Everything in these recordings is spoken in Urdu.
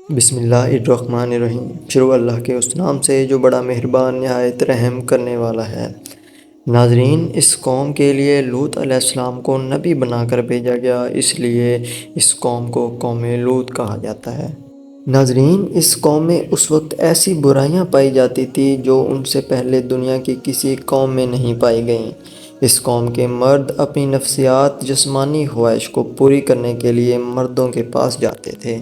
بسم اللہ الرحمن الرحیم۔ شروع اللہ کے اس نام سے جو بڑا مہربان نہایت رحم کرنے والا ہے۔ ناظرین، اس قوم کے لیے لوط علیہ السلام کو نبی بنا کر بھیجا گیا، اس لیے اس قوم کو قوم لوط کہا جاتا ہے۔ ناظرین، اس قوم میں اس وقت ایسی برائیاں پائی جاتی تھیں جو ان سے پہلے دنیا کی کسی قوم میں نہیں پائی گئیں۔ اس قوم کے مرد اپنی نفسیات جسمانی خواہش کو پوری کرنے کے لیے مردوں کے پاس جاتے تھے،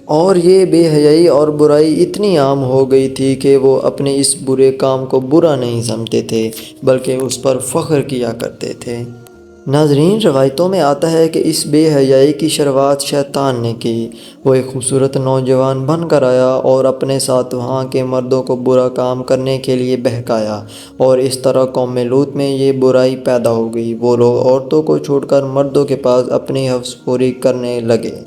اور یہ بے حیائی اور برائی اتنی عام ہو گئی تھی کہ وہ اپنے اس برے کام کو برا نہیں سمجھتے تھے بلکہ اس پر فخر کیا کرتے تھے۔ ناظرین، روایتوں میں آتا ہے کہ اس بے حیائی کی شروعات شیطان نے کی۔ وہ ایک خوبصورت نوجوان بن کر آیا اور اپنے ساتھ وہاں کے مردوں کو برا کام کرنے کے لیے بہکایا، اور اس طرح قوم لوط میں یہ برائی پیدا ہو گئی۔ وہ لوگ عورتوں کو چھوڑ کر مردوں کے پاس اپنی حوث پوری کرنے لگے۔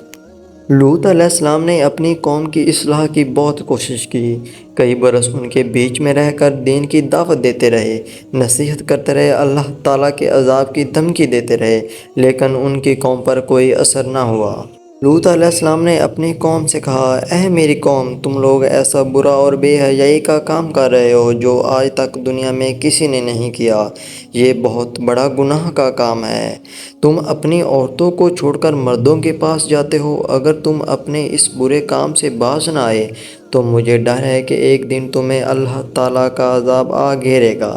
لوط علیہ السلام نے اپنی قوم کی اصلاح کی بہت کوشش کی۔ کئی برس ان کے بیچ میں رہ کر دین کی دعوت دیتے رہے، نصیحت کرتے رہے، اللہ تعالیٰ کے عذاب کی دھمکی دیتے رہے، لیکن ان کی قوم پر کوئی اثر نہ ہوا۔ لوط علیہ السلام نے اپنی قوم سے کہا، اے میری قوم، تم لوگ ایسا برا اور بے حیائی کا کام کر رہے ہو جو آج تک دنیا میں کسی نے نہیں کیا۔ یہ بہت بڑا گناہ کا کام ہے۔ تم اپنی عورتوں کو چھوڑ کر مردوں کے پاس جاتے ہو۔ اگر تم اپنے اس برے کام سے باز نہ آئے تو مجھے ڈر ہے کہ ایک دن تمہیں اللہ تعالیٰ کا عذاب آ گھیرے گا۔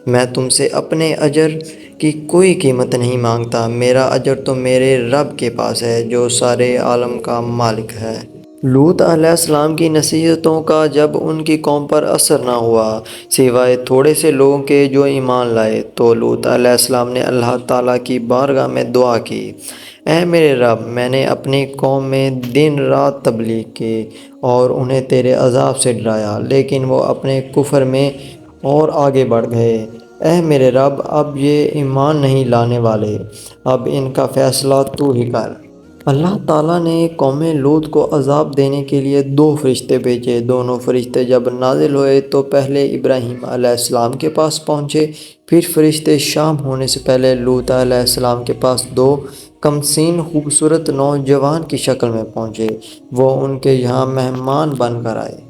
میں تم سے اپنے اجر کی کوئی قیمت نہیں مانگتا، میرا اجر تو میرے رب کے پاس ہے جو سارے عالم کا مالک ہے۔ لوط علیہ السلام کی نصیحتوں کا جب ان کی قوم پر اثر نہ ہوا سوائے تھوڑے سے لوگوں کے جو ایمان لائے، تو لوط علیہ السلام نے اللہ تعالیٰ کی بارگاہ میں دعا کی، اے میرے رب، میں نے اپنی قوم میں دن رات تبلیغ کی اور انہیں تیرے عذاب سے ڈرایا، لیکن وہ اپنے کفر میں اور آگے بڑھ گئے۔ اے میرے رب، اب یہ ایمان نہیں لانے والے، اب ان کا فیصلہ تو ہی کر۔ اللہ تعالیٰ نے قوم لوط کو عذاب دینے کے لیے 2 فرشتے بھیجے۔ دونوں فرشتے جب نازل ہوئے تو پہلے ابراہیم علیہ السلام کے پاس پہنچے، پھر فرشتے شام ہونے سے پہلے لوط علیہ السلام کے پاس 2 کمسین خوبصورت نوجوان کی شکل میں پہنچے۔ وہ ان کے یہاں مہمان بن کر آئے۔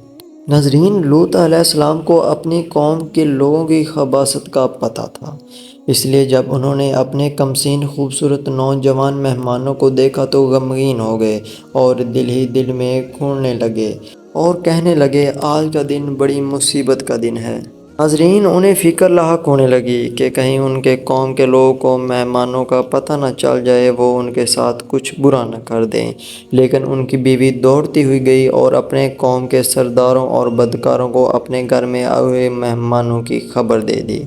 ناظرین، لوط علیہ السلام کو اپنی قوم کے لوگوں کی خباثت کا پتہ تھا، اس لیے جب انہوں نے اپنے کمسین خوبصورت نوجوان مہمانوں کو دیکھا تو غمگین ہو گئے اور دل ہی دل میں گھڑنے لگے اور کہنے لگے، آج کا دن بڑی مصیبت کا دن ہے۔ ناظرین، انہیں فکر لاحق ہونے لگی کہ کہیں ان کے قوم کے لوگوں کو مہمانوں کا پتہ نہ چل جائے، وہ ان کے ساتھ کچھ برا نہ کر دیں۔ لیکن ان کی بیوی دوڑتی ہوئی گئی اور اپنے قوم کے سرداروں اور بدکاروں کو اپنے گھر میں آئے ہوئے مہمانوں کی خبر دے دی۔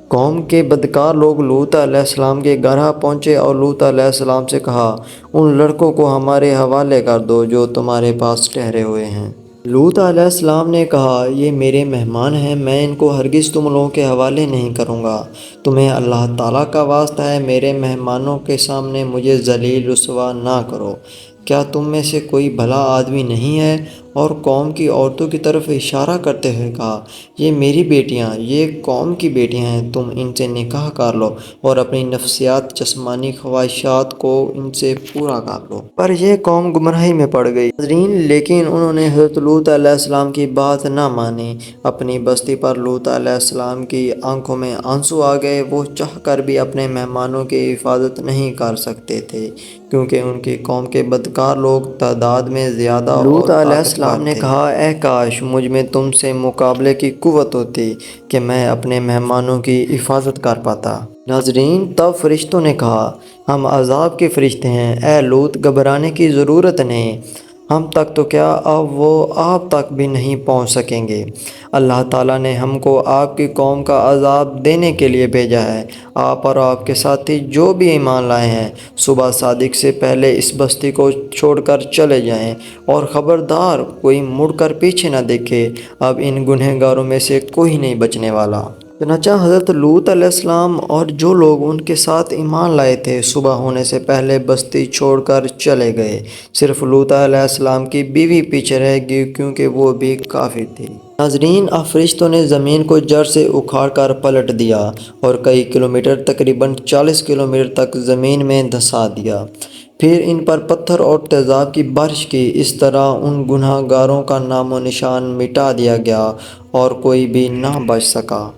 قوم کے بدکار لوگ لوط علیہ السلام کے گھر پہنچے اور لوط علیہ السلام سے کہا، ان لڑکوں کو ہمارے حوالے کر دو جو تمہارے پاس ٹھہرے ہوئے ہیں۔ لوط علیہ السلام نے کہا، یہ میرے مہمان ہیں، میں ان کو ہرگز تم لوگوں کے حوالے نہیں کروں گا۔ تمہیں اللہ تعالیٰ کا واسطہ ہے، میرے مہمانوں کے سامنے مجھے ذلیل رسوا نہ کرو۔ کیا تم میں سے کوئی بھلا آدمی نہیں ہے؟ اور قوم کی عورتوں کی طرف اشارہ کرتے ہوئے کہا، یہ میری بیٹیاں، یہ قوم کی بیٹیاں ہیں، تم ان سے نکاح کر لو اور اپنی نفسیات جسمانی خواہشات کو ان سے پورا کر لو۔ پر یہ قوم گمراہی میں پڑ گئی۔ ناظرین، لیکن انہوں نے حضرت لوط علیہ السلام کی بات نہ مانی۔ اپنی بستی پر لوط علیہ السلام کی آنکھوں میں آنسو آ گئے۔ وہ چاہ کر بھی اپنے مہمانوں کی حفاظت نہیں کر سکتے تھے کیونکہ ان کی قوم کے بدکار لوگ تعداد میں زیادہ لوط علیہ السلام نے کہا، اے کاش مجھ میں تم سے مقابلے کی قوت ہوتی کہ میں اپنے مہمانوں کی حفاظت کر پاتا۔ ناظرین، تب فرشتوں نے کہا، ہم عذاب کے فرشتے ہیں، اے لوط، گھبرانے کی ضرورت نہیں، ہم تک تو کیا، اب وہ آپ تک بھی نہیں پہنچ سکیں گے۔ اللہ تعالیٰ نے ہم کو آپ کی قوم کا عذاب دینے کے لیے بھیجا ہے۔ آپ اور آپ کے ساتھی جو بھی ایمان لائے ہیں، صبح صادق سے پہلے اس بستی کو چھوڑ کر چلے جائیں، اور خبردار کوئی مڑ کر پیچھے نہ دیکھے، اب ان گنہگاروں میں سے کوئی نہیں بچنے والا۔ چنانچہ حضرت لوط علیہ السلام اور جو لوگ ان کے ساتھ ایمان لائے تھے صبح ہونے سے پہلے بستی چھوڑ کر چلے گئے۔ صرف لوط علیہ السلام کی بیوی پیچھے رہ گئی کیونکہ وہ بھی کافر تھی۔ ناظرین، اب فرشتوں نے زمین کو جڑ سے اکھاڑ کر پلٹ دیا اور کئی کلومیٹر، تقریباً 40 کلومیٹر تک زمین میں دھسا دیا۔ پھر ان پر پتھر اور تیزاب کی بارش کی۔ اس طرح ان گناہ گاروں کا نام و نشان مٹا دیا گیا اور کوئی بھی نہ بچ سکا۔